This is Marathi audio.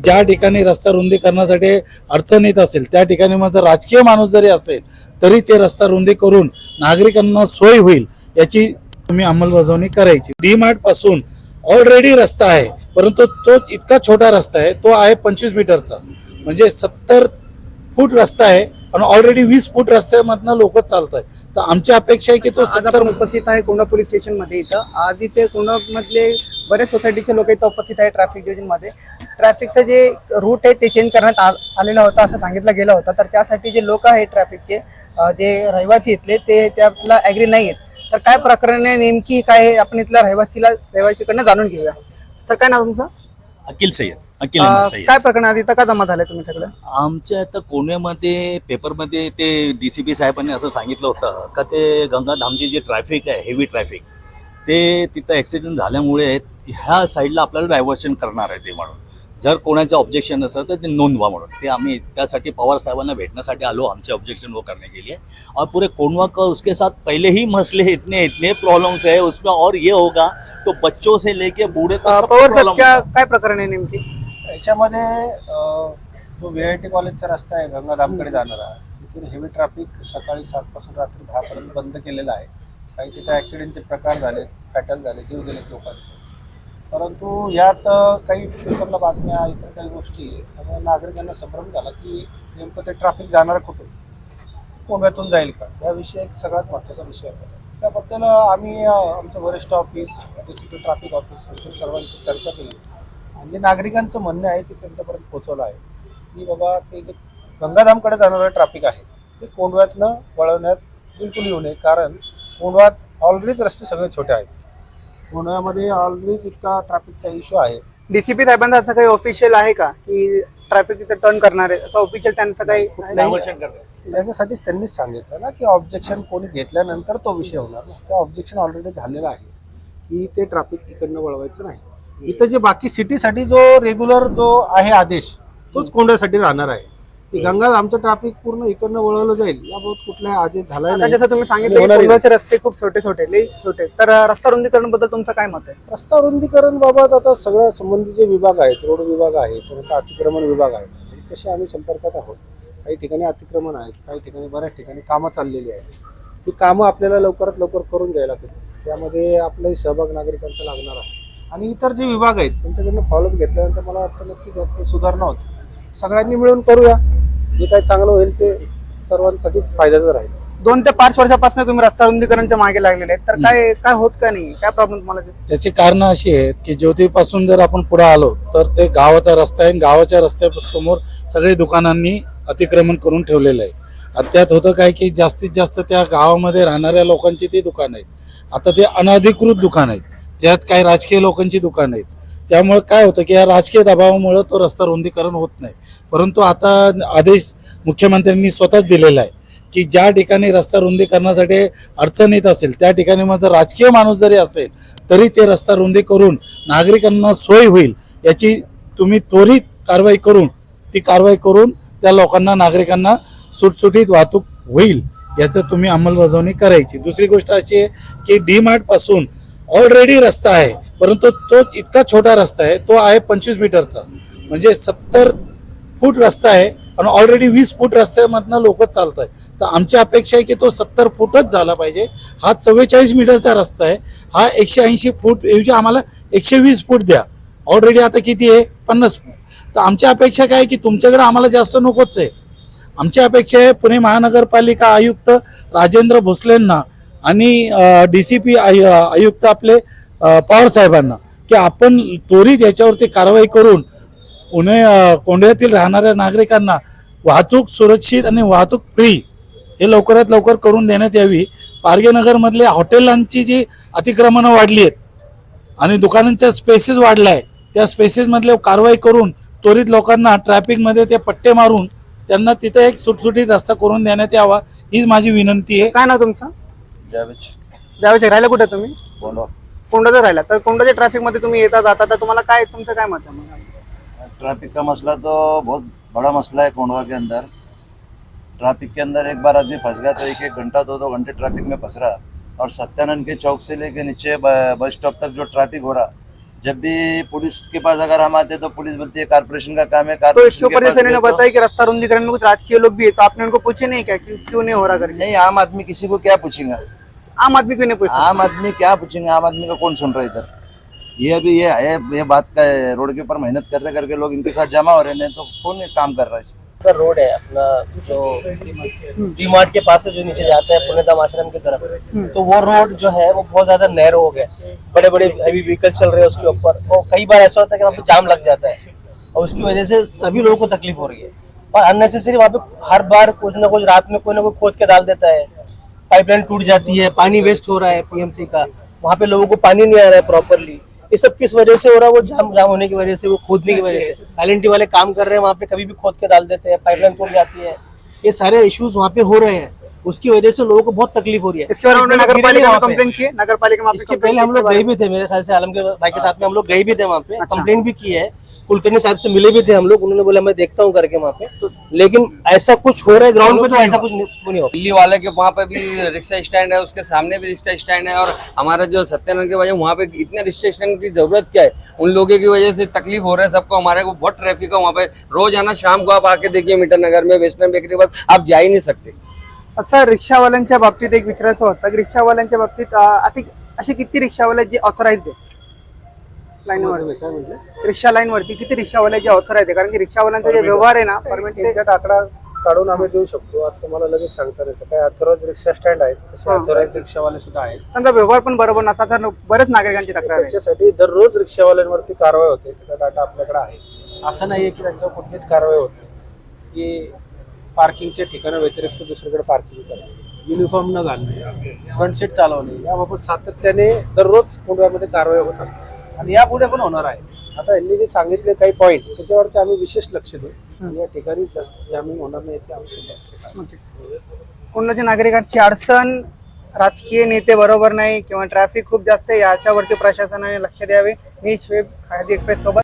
ज्या ठिकाणी रस्ता रुंदीकरणासाठी अडचण येत असेल त्या ठिकाणी माझा राजकीय माणूस जरी असेल तरी ते रस्ता रुंदी करून नागरिकांना सोय होईल याची तुम्ही अंमलबजावणी करायची। डी-मार्ट पासून ऑलरेडी रस्ता आहे, परंतु तो इतका छोटा रस्ता आहे, तो आहे 25 मीटरचा, म्हणजे 70 फूट रस्ता आहे आणि ऑलरेडी 20 फूट रस्त्यामधनं लोक चालत आहेत। तर आमची अपेक्षा आहे की तो 70 उपस्थित आहे कोंढवा पोलीस स्टेशन मध्ये। इथं आज इथे कोंढवा मधले बरेच सोसायटीचे लोक इथं उपस्थित आहे। ट्रॅफिक डिव्हिजन मध्ये ट्रॅफिकचं जे रूट आहे ते चेंज करण्यात आलेला होता असं सांगितलं गेलं होतं। तर त्यासाठी जे लोक आहेत ट्रॅफिकचे जे रहिवासी इथले ते त्याला ॲग्री नाही आहेत। तर काय प्रकरण आहे नेमकी काय आहे आपण इथल्या रहिवासीकडनं जाणून घेऊया। सर काय नाव तुमचं? अकील सय्यद, अकील अहमद सय्यद। काय प्रकरण आहे इथं का जमा झाले तुम्ही सगळं? आमच्या आता कोण्यामध्ये पेपरमध्ये ते DCP साहेबांनी असं सांगितलं होतं का ते गंगाधामची जी ट्रॅफिक आहे, हेवी ट्रॅफिक, ते तिथं ॲक्सिडेंट झाल्यामुळे ह्या साईडला आपल्याला डायव्हर्शन करणार आहे ते म्हणून। जर कोणाचं ऑब्जेक्शन होतं तर ते नोंदवा म्हणून ते आम्ही त्यासाठी पवार साहेबांना भेटण्यासाठी आलो। हमसे ऑब्जेक्शन वो करने के लिए और पूरे कोंडवा का उसके साथ पहले ही मसले इतने प्रॉब्लम्स है उसमें, और ये होगा तो बच्चों से लेके बूढ़े तक सब पवार साहेब प्रॉब्लम। काय प्रकरण आहे नेमकी? याच्यामध्ये जो VIT कॉलेजचा रस्ता आहे गंगाधामकडे जाणारा, तिथून हेवी ट्रॅफिक सकाळी 7 पासून रात्री 10 पर्यंत बंद केलेला आहे। काही तिथे ॲक्सिडेंटचे प्रकार झाले, फॅटल झाले, जीव गेले लोकांचे। परंतु यात काही पेपरला बातम्या, इतर काही गोष्टी, त्यामुळे नागरिकांना संभ्रम झाला की नेमकं ते ट्रॅफिक जाणार कुठून, कोंढव्यातून जाईल का, याविषयी एक सगळ्यात महत्त्वाचा विषय आहे। त्याबद्दल आम्ही आमचं वरिष्ठ ऑफिस, DCP ट्रॅफिक ऑफिस यांच्या सर्वांची चर्चा केली आणि जे नागरिकांचं म्हणणं आहे ते त्यांच्यापर्यंत पोहोचवलं आहे की बाबा ते जे गंगाधामकडे जाणारं ट्रॅफिक आहे ते कोंढव्यातनं वळवण्यात बिलकुल येऊ नये, कारण कोंढव्यात ऑलरेडीच रस्ते सगळे छोटे आहेत। कोंढव्यामध्ये ऑलरेडीच इतका ट्रॅफिकचा इश्यू आहे। DCP साहेबांचा असं काही ऑफिशियल आहे का की ट्रॅफिक इथे टर्न करणार आहे? असं ऑफिशियल त्यांचं काही डायव्हर्शन करणार त्याच्यासाठीच त्यांनीच सांगितलं ना की ऑब्जेक्शन कोणी घेतल्यानंतर तो विषय होणार ना। त्या ऑब्जेक्शन ऑलरेडी झालेलं आहे की ते ट्रॅफिक इकडनं वळवायचं नाही। इथं जे बाकी सिटीसाठी जो रेग्युलर जो आहे आदेश तोच कोंढव्यासाठी राहणार आहे की गंगा आमचं ट्रॅफिक पूर्ण इकडनं वळवलं जाईल याबाबत कुठलाही आदेश झाला आता नाही। जसं तुम्ही सांगितलं की कोंढव्याचे रस्ते खूप छोटे लई छोटे, तर रस्ता रुंदीकरण बद्दल तुमचं काय मत आहे? रस्ता रुंदीकरण बाबत आता सगळ्या संबंधीचे विभाग आहेत, रोड विभाग आहे, परत अतिक्रमण विभाग आहे, त्याच्याशी आम्ही संपर्कात आहोत। काही ठिकाणी अतिक्रमण आहेत, काही ठिकाणी बऱ्याच ठिकाणी कामं चाललेली आहेत। ही कामं आपल्याला लवकरात लवकर करून घ्यायला लागतील, त्यामध्ये आपलाही सहभाग नागरिकांचा लागणार आहे आणि इतर जे विभाग आहेत त्यांच्याकडनं फॉलोअप घेतल्यानंतर मला वाटतं नक्की त्यात काही सुधारणा होती। सगळ्यांनी मिळून करूया, जे काही चांगलं होईल ते सर्वांसाठीच फायद्याचं राहील। 2 ते 5 वर्षापासून तुम्ही रस्ता रुंदीकरणच्या मागे लागलेले आहेत, तर काय होत का नाही? काय प्रॉब्लेम तुम्हाला? त्याची कारण अशी आहेत की ज्योतीपासून जर आपण पुढे आलो तर ते गावाचा रस्ता आहे, गावाच्या रस्त्यासमोर सगळे दुकानांनी अतिक्रमण करून ठेवलेलं आहे। आणि त्यात होतं काय की जास्तीत जास्त त्या गावामध्ये राहणाऱ्या लोकांची ती दुकान आहेत, आता ते अनधिकृत दुकान आहेत, ज्यात काही राजकीय लोकांची दुकान आहेत। त्यामुळे काय होतं की या राजकीय दबावामुळे तो रस्ता रुंदीकरण होत नाही। परंतु आता आदेश मुख्यमंत्र्यांनी स्वतःच दिलेला आहे की ज्या ठिकाणी रस्ता रुंदीकरणासाठी अडचण येत असेल त्या ठिकाणी माझा राजकीय माणूस जरी असेल तरी ते रस्ता रुंदी करून नागरिकांना सोय होईल याची तुम्ही त्वरित कारवाई करून त्या लोकांना, नागरिकांना सुटसुटीत वाहतूक होईल याचं तुम्ही अंमलबजावणी करायची। दुसरी गोष्ट अशी आहे की डी-मार्ट पासून ऑलरेडी रस्ता आहे, परंतु तो इतका छोटा रस्ता आहे, तो आहे 25 मीटरचा, म्हणजे 70 फूट रस्ता आहे आणि ऑलरेडी 20 फूट रस्त्यामधनं लोक चालत आहेत। तर आमची अपेक्षा आहे की तो 70 फूटच झाला पाहिजे। हा 44 मीटरचा रस्ता आहे, हा 180 फूट ऐवजी आम्हाला 120 फूट द्या। ऑलरेडी आता किती आहे? 50 फूट। तर आमची अपेक्षा काय आहे की तुमच्याकडे आम्हाला जास्त नकोच आहे। आमची अपेक्षा आहे पुणे महानगरपालिका आयुक्त राजेंद्र भोसलेंना आणि DCP आयुक्त आपले पवार साहेबांना की आपण त्वरित याच्यावरती कारवाई करून कोंढव्यातील राहणाऱ्या नागरिकांना वाहतूक सुरक्षित आणि वाहतूक फ्री हे लवकरात लवकर करून देण्यात यावी। पारगेनगरमधले हॉटेलांची जी अतिक्रमणं वाढली आहेत आणि दुकानांच्या स्पेसेस वाढल्या आहे, त्या स्पेसेसमधले कारवाई करून त्वरित लोकांना ट्रॅफिकमध्ये ते पट्टे मारून त्यांना तिथे एक सुटसुटीत रस्ता करून देण्यात यावा, हीच माझी विनंती आहे। काय नाव तुमचं? जावेश राहिला कुठे तुम्ही? कोंढव्यात राहिला, तर कोंढव्याच्या ट्रॅफिक मध्ये तुम्ही येता जाता, तर तुम्हाला काय, तुमचं काय मत आहे? ट्रैफिक का मसला तो बहुत बड़ा मसला है कोंढवा के अंदर। ट्रैफिक के अंदर एक बार आदमी फंस गया तो 1-1 घंटा 2-2 घंटे ट्रैफिक में फंस रहा। और सत्यानंद के चौक से लेके नीचे बस स्टॉप तक जो ट्रैफिक हो रहा, जब भी पुलिस के पास अगर हम आते तो पुलिस बोलती है कारपोरेशन का काम है, तो कारपोरेशन इसके के ऊपर पास जैसे गए इन्होंने तो- बताया कि रास्ता रुंदीकरण में कुछ राजकीय लोग भी है, तो आपने उनको पूछे नहीं क्या कि क्यों नहीं हो रहा करके? नहीं, आम आदमी किसी को क्या पूछेगा? आम आदमी क्यों नहीं पूछे? आम आदमी क्या पूछेंगे? आम आदमी का कौन सुन रहा है इधर? ये अभी ये है, ये बात का है, रोड के ऊपर मेहनत कर करके लोग इनके साथ जमा हो रहे हैं, तो कौन ये काम कर रहा है इस पे? का रोड है अपना जो डी मार्ट के पास से जो नीचे जाता है पुण्यधाम आश्रम की तरफ, तो वो रोड जो है वो बहुत ज्यादा नैरो हो गया, बड़े बड़े हैवी व्हीकल चल रहे हैं उसके ऊपर, और कई बार ऐसा होता है कि वहाँ पे जाम लग जाता है और उसकी वजह से सभी लोगों को तकलीफ हो रही है। और अननेसेसरी वहाँ पे हर बार कुछ ना कुछ रात में कोई ना कोई खोद के डाल देता है, पाइपलाइन टूट जाती है, पानी वेस्ट हो रहा है पीएमसी का, वहाँ पे लोगों को पानी नहीं आ रहा है प्रॉपरली। ये सब किस वजह से हो रहा है? वो जाम होने की वजह से, वो खोदने की वजह से। एलएनटी वाले काम कर रहे हैं वहाँ पे, कभी भी खोद के डाल देते हैं, पाइपलाइन टूट जाती है, ये सारे इश्यूज वहाँ पे हो रहे हैं, उसकी वजह से लोगों को बहुत तकलीफ हो रही है। इसके बारे में नगर पालिका में कंप्लेंट की है? नगर पालिका में इसके पहले हम लोग गए भी थे, मेरे ख्याल से आलम के भाई के साथ में हम लोग गए भी थे वहाँ पे, कंप्लेंट भी की है, कुलकर्णी साहब से मिले भी थे हम लोग, उन्होंने बोला मैं देखता हूँ करके वहाँ पे, लेकिन ऐसा कुछ हो रहा है ग्राउंड पे, तो ऐसा कुछ नहीं हो। दिल्ली वाले के वहाँ पे भी रिक्शा स्टैंड है, उसके सामने भी रिक्शा स्टैंड है, और हमारा जो सत्यनगर के वजह वहाँ पे इतने रिक्शा स्टैंड की जरूरत क्या है? उन लोगों की वजह से तकलीफ हो रहा है सबको, हमारे को बहुत ट्रैफिक है वहाँ पे रोज आना। शाम को आप आके देखिए मीटर नगर में वेस्टर्न बेकरी पर आप जा ही नहीं सकते। असं रिक्षावाल्यांच्या बाबतीत एक विचारायचं होतं की रिक्षावाल्यांच्या बाबतीत असे किती रिक्षावाले जे ऑथराइज आहे लाईनवर, रिक्षा लाईन वरती किती रिक्षावाले जे ऑथराइज आहे? कारण की रिक्षावाल्यांचा जे व्यवहार आहे ना परमिट एक्झॅक्ट आकडा काढून आम्ही देऊ शकतो, आज तुम्हाला लगेच सांगता येतं. काही अथॉराइज रिक्षा स्टँड आहेत, तसे अथॉराइज रिक्षावाले सुद्धा आहेत. त्यांचा व्यवहार पण बरोबर नसता तर बरेच नागरिकांची तक्रार आहे. त्याच्यासाठी दररोज रिक्षावाल्यांवरती कारवाई होते, त्याचा डाटा आपल्याकडे आहे. असं नाहीये की त्यांच्यावर कुठलीच कारवाई होत नाही, की पार्किंगच्या ठिकाणा व्यतिरिक्त दुसरीकडे पार्किंग करणे, युनिफॉर्म न घालणे, फ्रंट सीट चालवणे, याबाबत सातत्याने दररोज कोंढव्यामध्ये कारवाई होत असते आणि यापुढे पण होणार आहे. आता यांनी जे सांगितले काही पॉईंट, त्याच्यावरती आम्ही विशेष लक्ष देऊ. या ठिकाणी जामीन होणार नाही याची आम्ही शंभर. कोणाच्या नागरिकांची अडचण राजकीय नेते बरोबर नाही किंवा ट्रॅफिक खूप जास्त आहे, याच्यावरती प्रशासनाने लक्ष द्यावे. मी श्वेब खादी एक्सप्रेस सोबत.